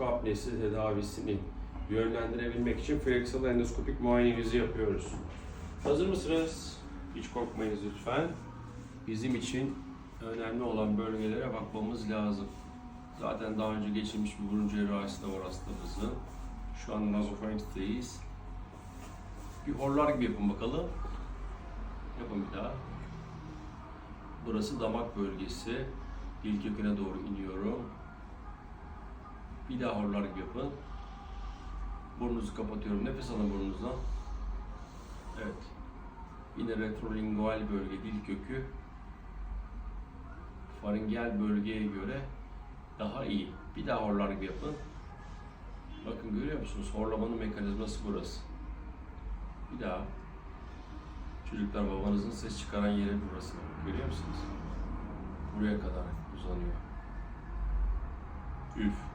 uyku apnesi tedavisini yönlendirebilmek için freksal endoskopik muayenemizi yapıyoruz. Hazır mısınız? Hiç korkmayınız lütfen. Bizim için önemli olan bölgelere bakmamız lazım. Zaten daha önce geçirmiş bir burun cerrahisi de var hastamızın. Şu an nasofaringsteyiz. Bir horlar gibi yapın bakalım. Yapın bir daha. Burası damak bölgesi. Dil köküne doğru iniyorum. Bir daha horlar gibi yapın. Burnunuzu kapatıyorum. Nefes alın burnunuzdan. Evet. Yine retrolingual bölge, dil kökü. Faringel bölgeye göre daha iyi. Bir daha horlar gibi yapın. Bakın görüyor musunuz? Horlamanın mekanizması burası. Bir daha. Çocuklar, babanızın ses çıkaran yeri burası. Görüyor musunuz? Buraya kadar uzanıyor. Üf.